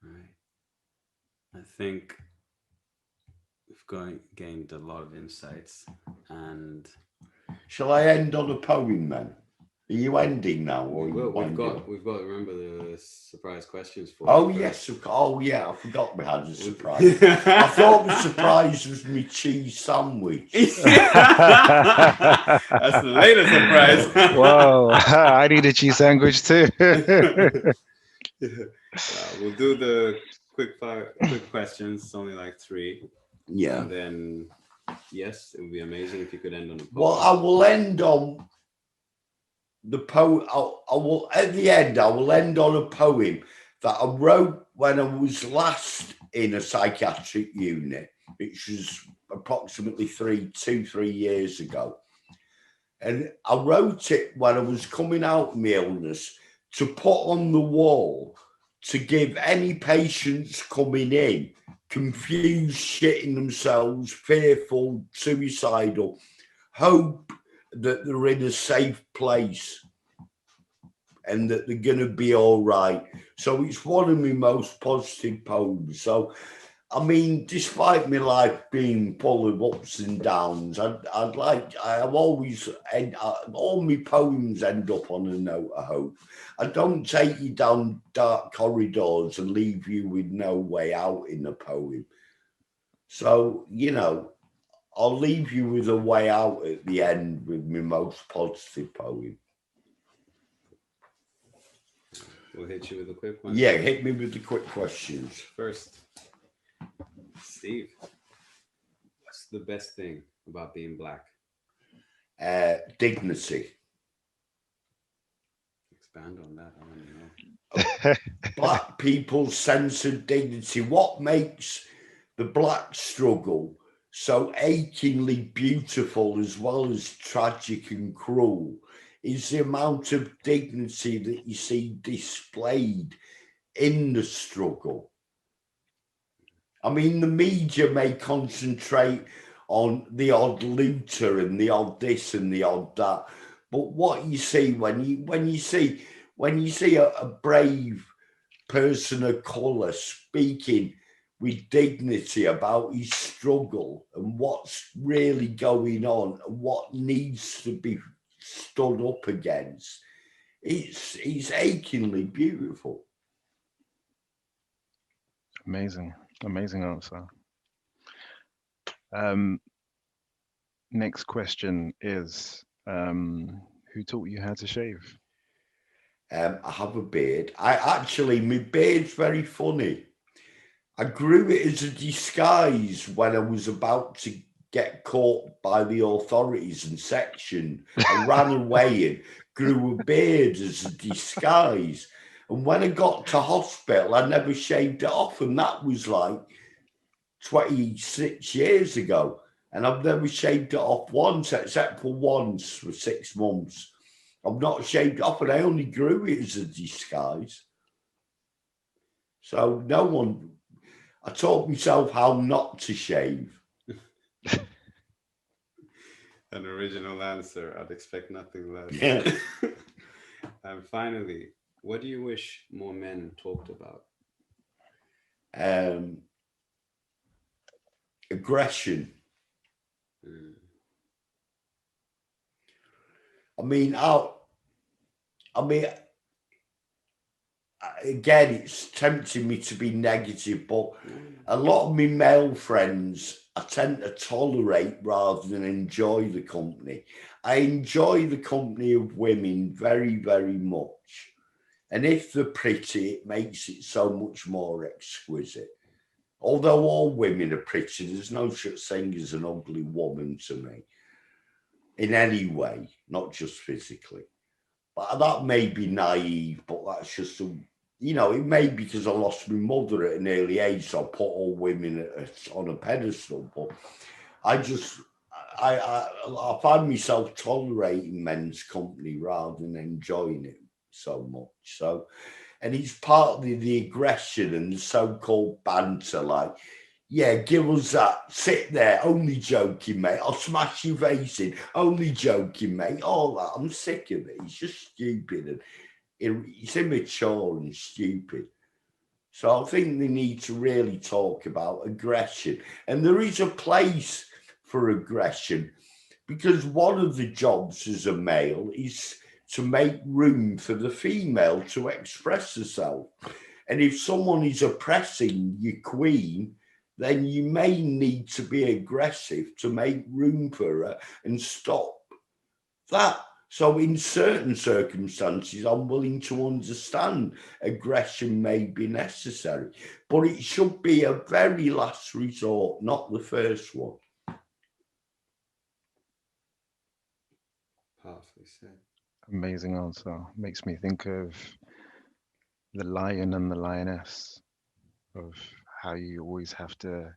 Right. I think we've gained a lot of insights, and shall I end on a poem then? Are you ending now? Or we've got to remember the surprise questions for you. Oh you yes, oh yeah, I forgot we had a surprise. I thought the surprise was my cheese sandwich. That's the latest surprise. Whoa, I need a cheese sandwich too. We'll do the quick questions. It's only like 3. Yeah. And then, yes, it would be amazing if you could end on a poem. Well, I will end on the poem. I will at the end. I will end on a poem that I wrote when I was last in a psychiatric unit, which was approximately 3 years ago. And I wrote it when I was coming out of my illness to put on the wall to give any patients coming in, confused, shitting themselves, fearful, suicidal, hope that they're in a safe place and that they're going to be all right. So it's one of my most positive poems. So, I mean, despite my life being full of ups and downs, all my poems end up on a note of hope. I don't take you down dark corridors and leave you with no way out in a poem. So, you know, I'll leave you with a way out at the end with my most positive poem. We'll hit you with a quick one. Yeah, hit me with the quick questions. First, Steve, what's the best thing about being Black? Dignity. Expand on that. I want to know. Black people's sense of dignity. What makes the Black struggle so achingly beautiful as well as tragic and cruel is the amount of dignity that you see displayed in the struggle. I mean, the media may concentrate on the odd looter and the odd this and the odd that, but what you see when you see a brave person of colour speaking with dignity about his struggle and what's really going on and what needs to be stood up against, it's achingly beautiful. Amazing answer. Next question is, who taught you how to shave? I have a beard. My beard's very funny. I grew it as a disguise when I was about to get caught by the authorities and sectioned. I ran away and grew a beard as a disguise. And when I got to hospital, I never shaved it off. And that was like 26 years ago. And I've never shaved it off once, except for once for 6 months. I've not shaved it off, and I only grew it as a disguise. So no one, I taught myself how not to shave. An original answer. I'd expect nothing less. Yeah. And finally, what do you wish more men talked about? Aggression. I mean, again, it's tempting me to be negative, but a lot of my male friends, I tend to tolerate rather than enjoy the company. I enjoy the company of women very, very much. And if they're pretty, it makes it so much more exquisite. Although all women are pretty, there's no such thing as an ugly woman to me. In any way, not just physically. But that may be naive, but that's just it may be because I lost my mother at an early age, so I put all women on a pedestal. But I find myself tolerating men's company rather than enjoying it so much. So, and it's partly the aggression and the so-called banter, like, yeah, give us that. Sit there. Only joking, mate. I'll smash your face in. Only joking, mate. All that. I'm sick of it. It's just stupid and it's immature and stupid. So I think they need to really talk about aggression. And there is a place for aggression, because one of the jobs as a male is to make room for the female to express herself. And if someone is oppressing your queen, then you may need to be aggressive to make room for her and stop that. So in certain circumstances, I'm willing to understand aggression may be necessary, but it should be a very last resort, not the first one. Powerfully said. Amazing answer. Makes me think of the lion and the lioness, of how you always have to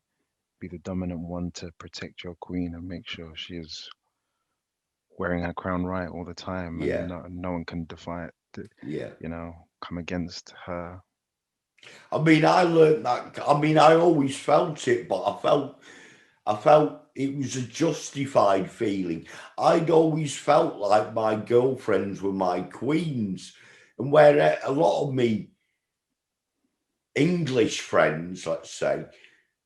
be the dominant one to protect your queen and make sure she is wearing her crown right all the time, Yeah. and no one can defy it. Yeah. Come against her. I mean, I learned that. I mean, I always felt it, but I felt it was a justified feeling. I'd always felt like my girlfriends were my queens, and where a lot of me English friends, let's say,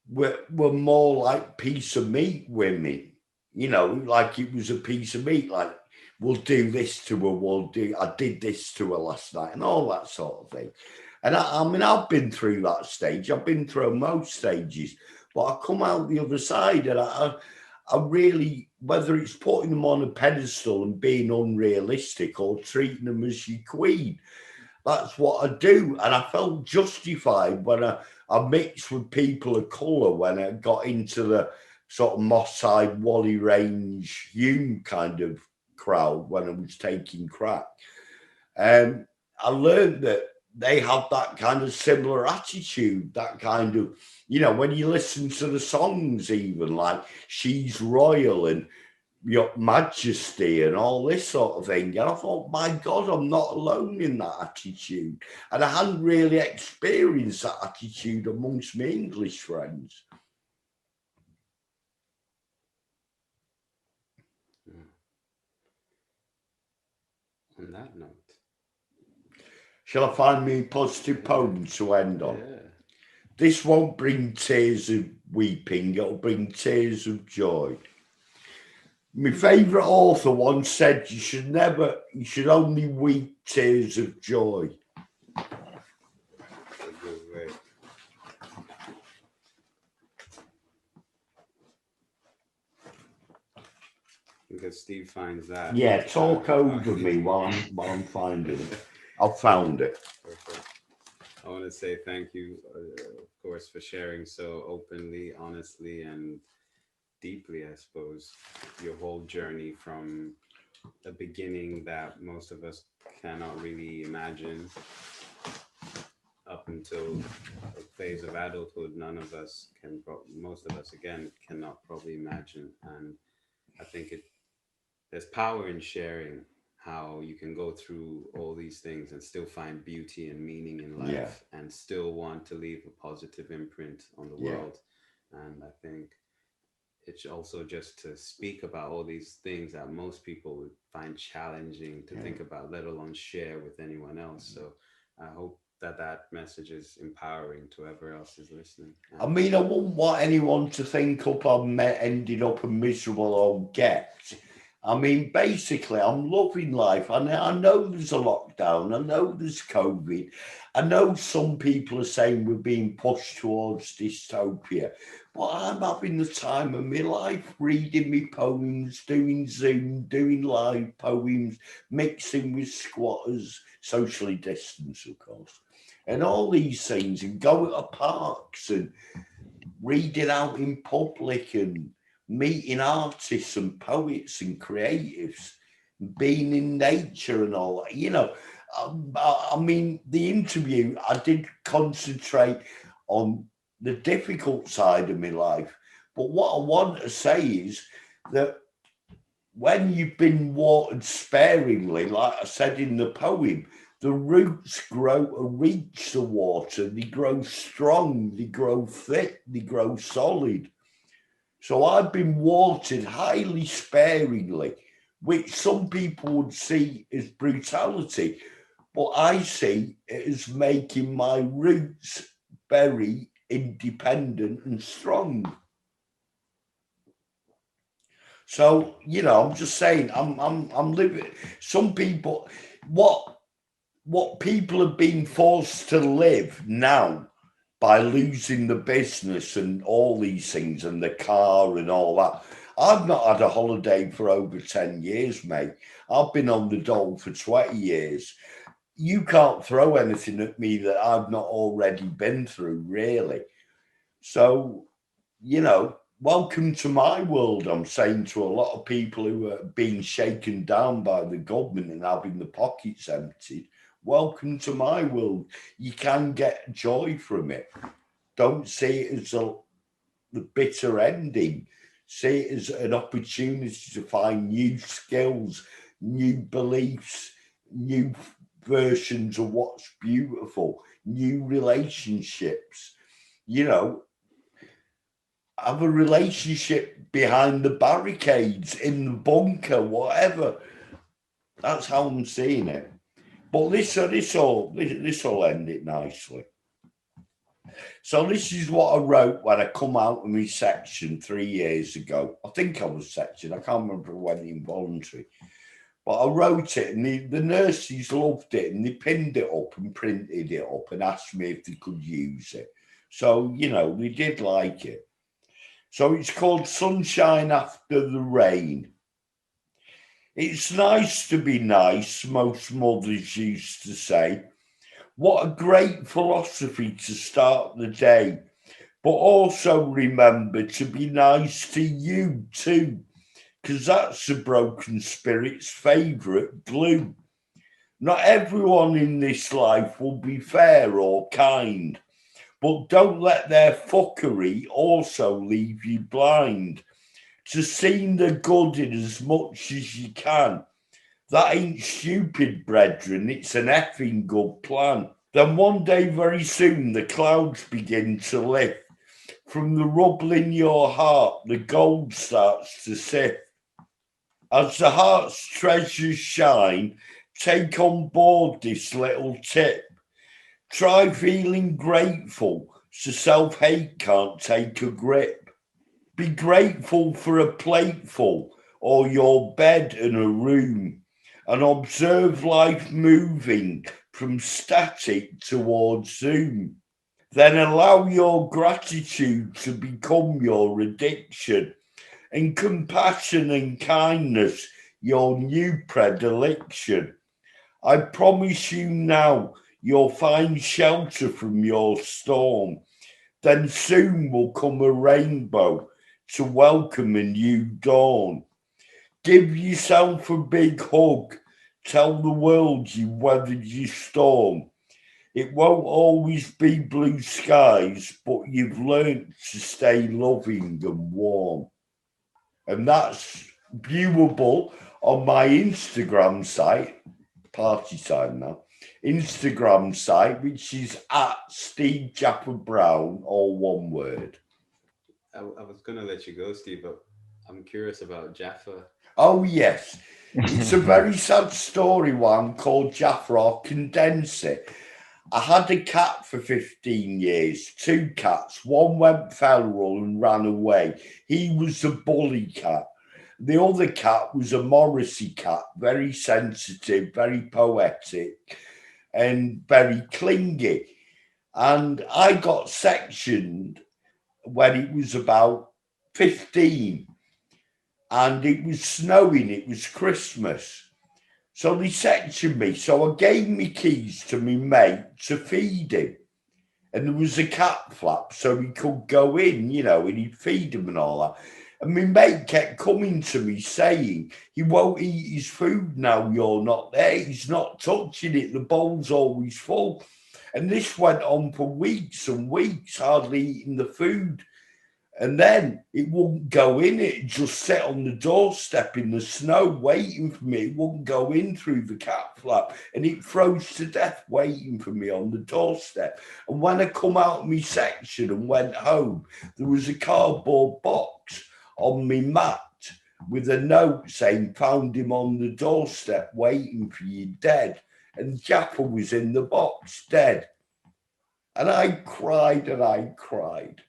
were more like piece of meat women. Like it was a piece of meat. Like, we'll do this to her. I did this to her last night, and all that sort of thing. And I mean, I've been through that stage. I've been through most stages, but I come out the other side, and I really, whether it's putting them on a pedestal and being unrealistic or treating them as your queen, that's what I do. And I felt justified when I mixed with people of colour, when I got into the sort of Moss Side, Wally Range, Hume kind of crowd when I was taking crack. I learned that they have that kind of similar attitude, that kind of, when you listen to the songs, even like She's Royal and Your Majesty and all this sort of thing. And I thought, my God, I'm not alone in that attitude. And I hadn't really experienced that attitude amongst my English friends. On that note, shall I find me a positive poem to end on? Yeah. This won't bring tears of weeping, it'll bring tears of joy. My favourite author once said, you should only weep tears of joy. That's a good way. Because Steve finds that. Yeah, talk over me while I'm finding it. I've found it. Perfect. I want to say thank you, of course, for sharing so openly, honestly, and deeply, I suppose, your whole journey from a beginning that most of us cannot really imagine up until a phase of adulthood. None of us can, most of us, again, cannot probably imagine. And I think there's power in sharing how you can go through all these things and still find beauty and meaning in Yeah, life and still want to leave a positive imprint on the yeah, world. And I think it's also just to speak about all these things that most people would find challenging to yeah. think about, let alone share with anyone else. So I hope that that message is empowering to whoever else is listening. I And mean, I wouldn't want anyone to think up I'm ending up a miserable old get. I mean, basically, I'm loving life. I know there's a lockdown. I know there's COVID. I know some people are saying we're being pushed towards dystopia. But I'm having the time of my life, reading me poems, doing Zoom, doing live poems, mixing with squatters, socially distanced, of course, and all these things, and going to parks and reading out in public and meeting artists and poets and creatives, being in nature and all that. I mean, the interview, I did concentrate on the difficult side of my life. But what I want to say is that when you've been watered sparingly, like I said in the poem, the roots grow to reach the water. They grow strong, they grow thick, they grow solid. So I've been watered highly sparingly, which some people would see as brutality, but I see it as making my roots very independent and strong. So I'm just saying, I'm living. Some people, what people have been forced to live now by losing the business and all these things and the car and all that. I've not had a holiday for over 10 years, mate. I've been on the dole for 20 years. You can't throw anything at me that I've not already been through, really. So, welcome to my world. I'm saying to a lot of people who are being shaken down by the government and having the pockets emptied, welcome to my world. You can get joy from it. Don't see it as the bitter ending. See it as an opportunity to find new skills, new beliefs, new versions of what's beautiful, new relationships. You know, have a relationship behind the barricades, in the bunker, whatever. That's how I'm seeing it. But this will end it nicely. So this is what I wrote when I come out of my section 3 years ago. I think I was section. I can't remember when involuntary. But I wrote it, and the nurses loved it, and they pinned it up and printed it up and asked me if they could use it. So they did like it. So it's called Sunshine After the Rain. It's nice to be nice, most mothers used to say. What a great philosophy to start the day. But also remember to be nice to you too, because that's the broken spirit's favourite glue. Not everyone in this life will be fair or kind, but don't let their fuckery also leave you blind to seeing the good in as much as you can. That ain't stupid, brethren, it's an effing good plan. Then one day very soon the clouds begin to lift. From the rubble in your heart, the gold starts to sift. As the heart's treasures shine, take on board this little tip. Try feeling grateful so self-hate can't take a grip. Be grateful for a plateful or your bed and a room, and observe life moving from static towards Zoom. Then allow your gratitude to become your addiction, and compassion and kindness your new predilection. I promise you now, you'll find shelter from your storm. Then soon will come a rainbow to welcome a new dawn. Give yourself a big hug. Tell the world you weathered your storm. It won't always be blue skies, but you've learnt to stay loving and warm. And that's viewable on my Instagram site, party time now, Instagram site, which is at Steve Jaffa Brown, all one word. I was going to let you go, Steve, but I'm curious about Jaffa. Oh, yes. It's a very sad story, one called Jaffa. I'll condense it. I had a cat for 15 years, 2 cats. One went feral and ran away. He was a bully cat. The other cat was a Morrissey cat, very sensitive, very poetic, and very clingy. And I got sectioned when it was about 15. And it was snowing, it was Christmas. So they sectioned me. So I gave me keys to my mate to feed him. And there was a cat flap so he could go in, you know, and he'd feed him and all that. And my mate kept coming to me saying, he won't eat his food now you're not there. He's not touching it. The bowl's always full. And this went on for weeks and weeks, hardly eating the food. And then it wouldn't go in, it just sat on the doorstep in the snow waiting for me. It wouldn't go in through the cat flap and it froze to death waiting for me on the doorstep. And when I come out of my section and went home, there was a cardboard box on my mat with a note saying, found him on the doorstep waiting for you dead. And Jaffa was in the box dead. And I cried and I cried.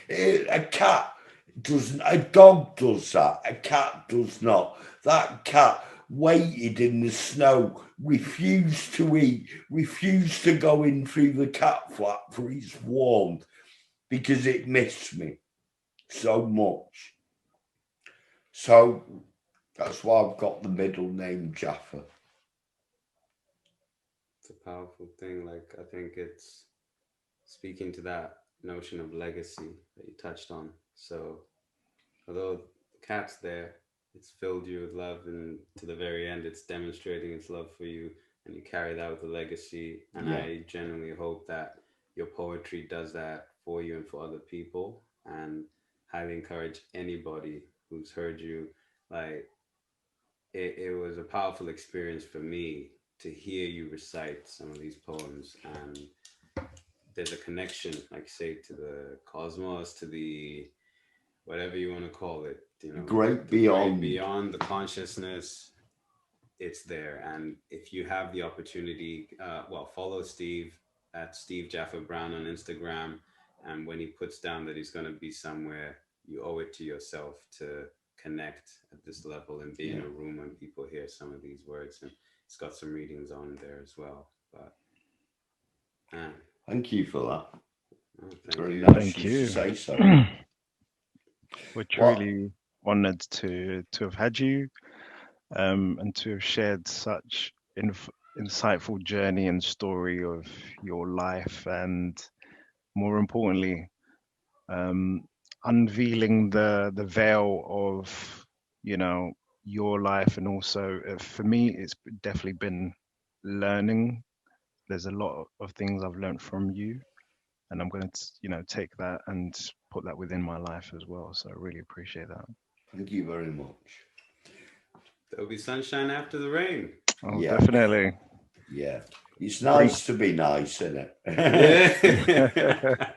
A cat doesn't, a dog does that, a cat does not. That cat waited in the snow, refused to eat, refused to go in through the cat flap for its warmth because it missed me so much. So that's why I've got the middle name Jaffa. It's a powerful thing. Like, I think it's speaking to that notion of legacy that you touched on. So although the cat's there, it's filled you with love, and to the very end it's demonstrating its love for you, and you carry that with a legacy. And Yeah. I genuinely hope that your poetry does that for you and for other people, and highly encourage anybody who's heard you. Like, it was a powerful experience for me to hear you recite some of these poems, and there's a connection, like say, to the cosmos, to the whatever you want to call it, you know, Great the beyond. great beyond, the consciousness. It's there. And if you have the opportunity, well, follow Steve at Steve Jaffa Brown on Instagram. And when he puts down that he's going to be somewhere, you owe it to yourself to connect at this level and be in a room when people hear some of these words. And it's got some readings on there as well. But thank you for that. Oh, Very you. nice Thank you. to say so. We're truly honoured to have had you, and to have shared such insightful journey and story of your life, and more importantly, unveiling the veil of, you know, your life. And also, for me, it's definitely been learning. There's a lot of things I've learned from you, and I'm going to, you know, take that and put that within my life as well. So I really appreciate that. Thank you very much. There'll be sunshine after the rain. Oh, Yeah. definitely. Yeah. It's nice to be nice, isn't it? Yeah.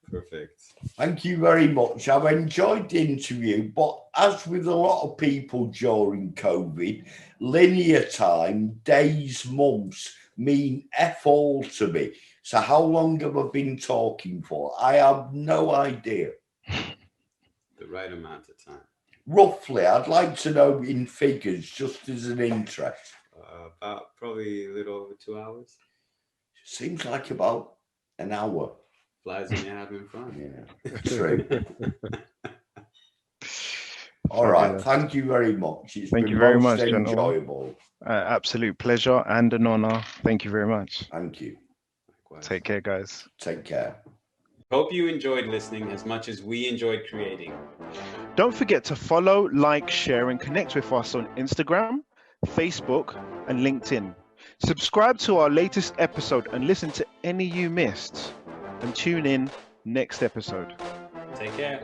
Perfect. Thank you very much. I've enjoyed the interview, but as with a lot of people during COVID, linear time, days, months mean F all to me. So how long have I been talking for? I have no idea. The right amount of time. Roughly, I'd like to know in figures, just as an interest. About probably a little over 2 hours. Seems like about an hour. Flies when you're having fun. Yeah, true. All right. Fabulous. Thank you very much. It's Thank been you very most much, gentlemen. enjoyable. Absolute pleasure and an honor. Thank you very much. Thank you. Take care, guys. Take care. Hope you enjoyed listening as much as we enjoyed creating. Don't forget to follow, like, share, and connect with us on Instagram, Facebook, and LinkedIn. Subscribe to our latest episode and listen to any you missed. And tune in next episode. Take care.